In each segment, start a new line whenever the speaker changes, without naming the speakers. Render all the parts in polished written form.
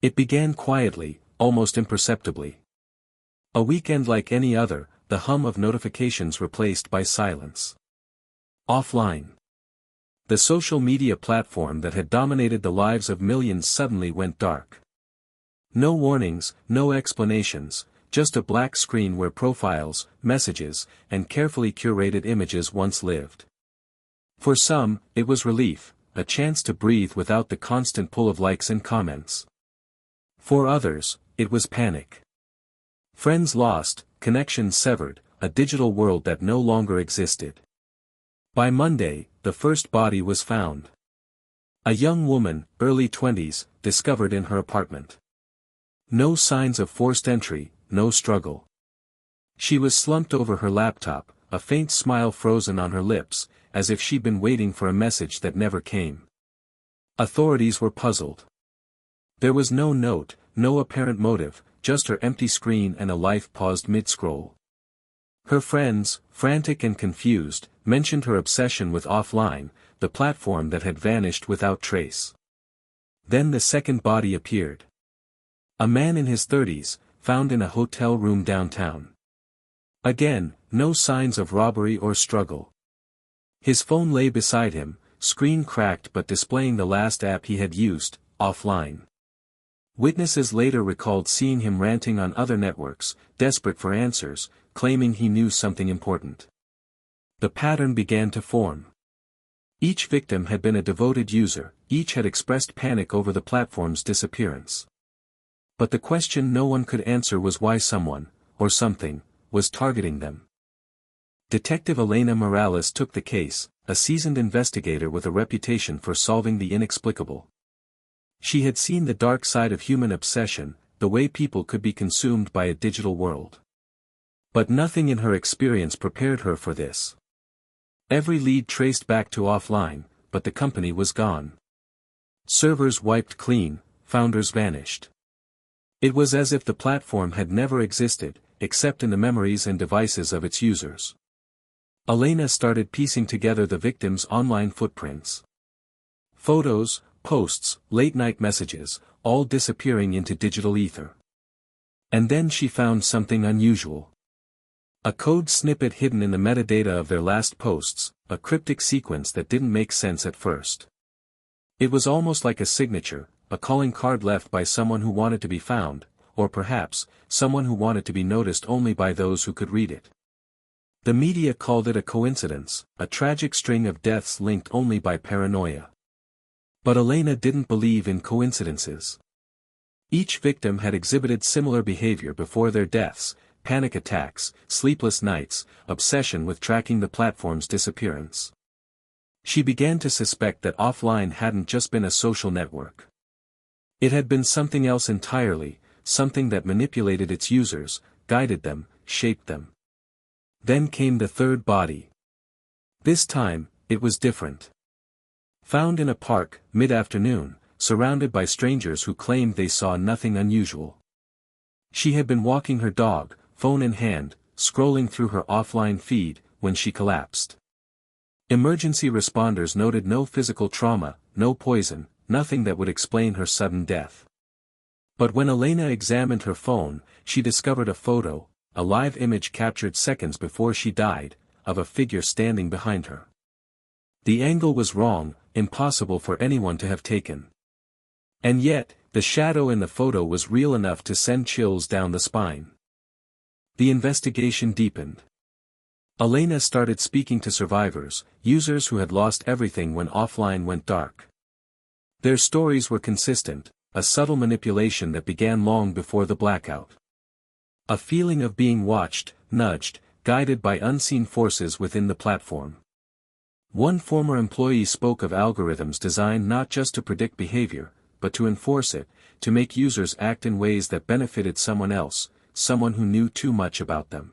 It began quietly, almost imperceptibly. A weekend like any other, the hum of notifications replaced by silence. Offline. The social media platform that had dominated the lives of millions suddenly went dark. No warnings, no explanations, just a black screen where profiles, messages, and carefully curated images once lived. For some, it was relief, a chance to breathe without the constant pull of likes and comments. For others, it was panic. Friends lost, connections severed, a digital world that no longer existed. By Monday, the first body was found. A young woman, early 20s, discovered in her apartment. No signs of forced entry, no struggle. She was slumped over her laptop, a faint smile frozen on her lips, as if she'd been waiting for a message that never came. Authorities were puzzled. There was no note, no apparent motive, just her empty screen and a life paused mid-scroll. Her friends, frantic and confused, mentioned her obsession with offline, the platform that had vanished without trace. Then the second body appeared. A man in his 30s, found in a hotel room downtown. Again, no signs of robbery or struggle. His phone lay beside him, screen cracked but displaying the last app he had used, offline. Witnesses later recalled seeing him ranting on other networks, desperate for answers, claiming he knew something important. The pattern began to form. Each victim had been a devoted user, each had expressed panic over the platform's disappearance. But the question no one could answer was why someone, or something, was targeting them. Detective Elena Morales took the case, a seasoned investigator with a reputation for solving the inexplicable. She had seen the dark side of human obsession, the way people could be consumed by a digital world. But nothing in her experience prepared her for this. Every lead traced back to offline, but the company was gone. Servers wiped clean, founders vanished. It was as if the platform had never existed, except in the memories and devices of its users. Elena started piecing together the victims' online footprints. Photos, posts, late-night messages, all disappearing into digital ether. And then she found something unusual. A code snippet hidden in the metadata of their last posts, a cryptic sequence that didn't make sense at first. It was almost like a signature, a calling card left by someone who wanted to be found, or perhaps, someone who wanted to be noticed only by those who could read it. The media called it a coincidence, a tragic string of deaths linked only by paranoia. But Elena didn't believe in coincidences. Each victim had exhibited similar behavior before their deaths: panic attacks, sleepless nights, obsession with tracking the platform's disappearance. She began to suspect that offline hadn't just been a social network. It had been something else entirely, something that manipulated its users, guided them, shaped them. Then came the third body. This time, it was different. Found in a park, mid-afternoon, surrounded by strangers who claimed they saw nothing unusual. She had been walking her dog, phone in hand, scrolling through her offline feed, when she collapsed. Emergency responders noted no physical trauma, no poison, nothing that would explain her sudden death. But when Elena examined her phone, she discovered a photo, a live image captured seconds before she died, of a figure standing behind her. The angle was wrong, impossible for anyone to have taken. And yet, the shadow in the photo was real enough to send chills down the spine. The investigation deepened. Elena started speaking to survivors, users who had lost everything when offline went dark. Their stories were consistent, a subtle manipulation that began long before the blackout. A feeling of being watched, nudged, guided by unseen forces within the platform. One former employee spoke of algorithms designed not just to predict behavior, but to enforce it, to make users act in ways that benefited someone else, someone who knew too much about them.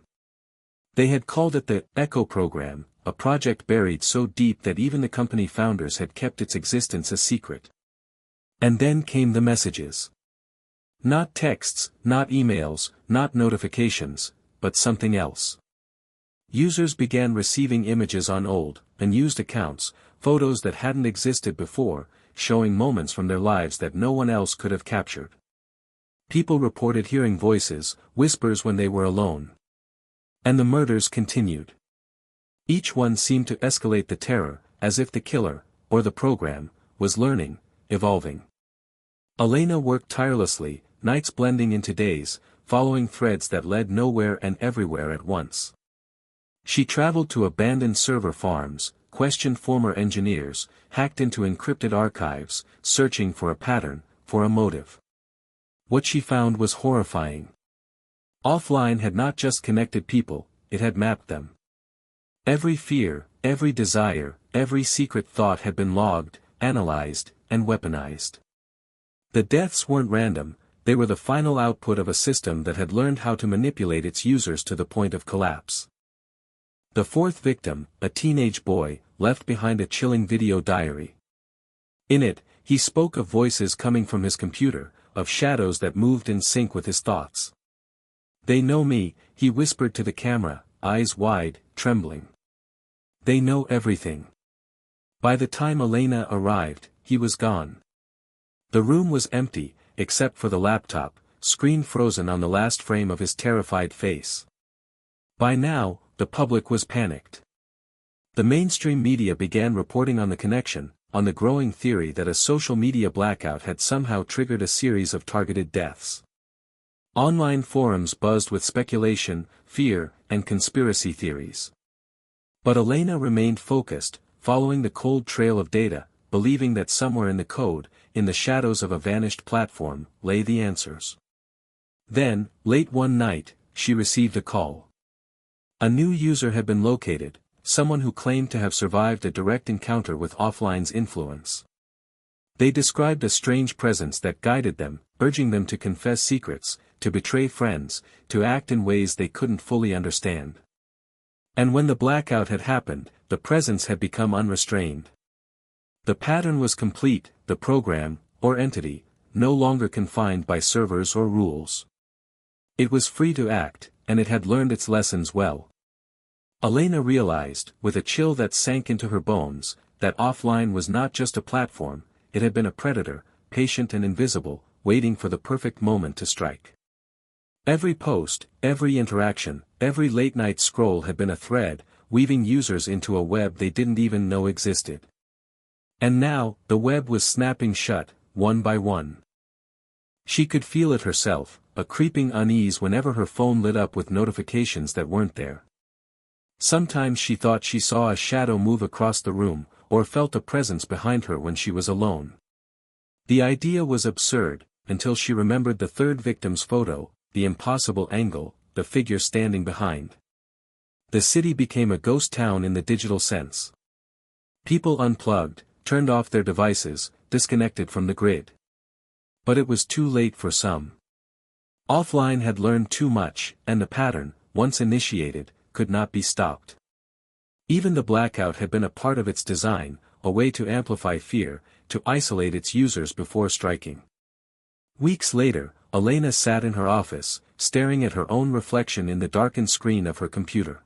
They had called it the Echo program, a project buried so deep that even the company founders had kept its existence a secret. And then came the messages. Not texts, not emails, not notifications, but something else. Users began receiving images on old, unused accounts, photos that hadn't existed before, showing moments from their lives that no one else could have captured. People reported hearing voices, whispers when they were alone. And the murders continued. Each one seemed to escalate the terror, as if the killer, or the program, was learning, evolving. Elena worked tirelessly, nights blending into days, following threads that led nowhere and everywhere at once. She traveled to abandoned server farms, questioned former engineers, hacked into encrypted archives, searching for a pattern, for a motive. What she found was horrifying. Offline had not just connected people, it had mapped them. Every fear, every desire, every secret thought had been logged, analyzed, and weaponized. The deaths weren't random, they were the final output of a system that had learned how to manipulate its users to the point of collapse. The fourth victim, a teenage boy, left behind a chilling video diary. In it, he spoke of voices coming from his computer, of shadows that moved in sync with his thoughts. "They know me," he whispered to the camera, eyes wide, trembling. "They know everything." By the time Elena arrived, he was gone. The room was empty, except for the laptop, screen frozen on the last frame of his terrified face. By now, the public was panicked. The mainstream media began reporting on the connection, on the growing theory that a social media blackout had somehow triggered a series of targeted deaths. Online forums buzzed with speculation, fear, and conspiracy theories. But Elena remained focused, following the cold trail of data, believing that somewhere in the code, in the shadows of a vanished platform, lay the answers. Then, late one night, she received a call. A new user had been located, someone who claimed to have survived a direct encounter with offline's influence. They described a strange presence that guided them, urging them to confess secrets, to betray friends, to act in ways they couldn't fully understand. And when the blackout had happened, the presence had become unrestrained. The pattern was complete, the program, or entity, no longer confined by servers or rules. It was free to act, and it had learned its lessons well. Elena realized, with a chill that sank into her bones, that offline was not just a platform, it had been a predator, patient and invisible, waiting for the perfect moment to strike. Every post, every interaction, every late-night scroll had been a thread, weaving users into a web they didn't even know existed. And now, the web was snapping shut, one by one. She could feel it herself, a creeping unease whenever her phone lit up with notifications that weren't there. Sometimes she thought she saw a shadow move across the room, or felt a presence behind her when she was alone. The idea was absurd, until she remembered the third victim's photo, the impossible angle, the figure standing behind. The city became a ghost town in the digital sense. People unplugged, turned off their devices, disconnected from the grid. But it was too late for some. Offline had learned too much, and the pattern, once initiated, could not be stopped. Even the blackout had been a part of its design, a way to amplify fear, to isolate its users before striking. Weeks later, Elena sat in her office, staring at her own reflection in the darkened screen of her computer.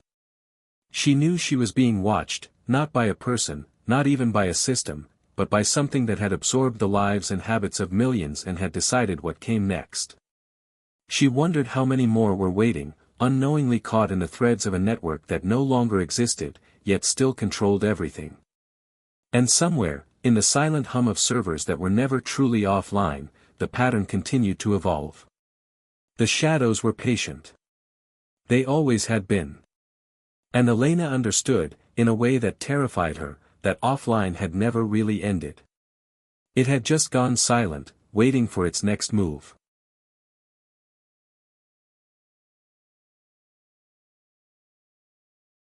She knew she was being watched, not by a person, not even by a system, but by something that had absorbed the lives and habits of millions and had decided what came next. She wondered how many more were waiting, unknowingly caught in the threads of a network that no longer existed, yet still controlled everything. And somewhere, in the silent hum of servers that were never truly offline, the pattern continued to evolve. The shadows were patient. They always had been. And Elena understood, in a way that terrified her, that offline had never really ended. It had just gone silent, waiting for its next move.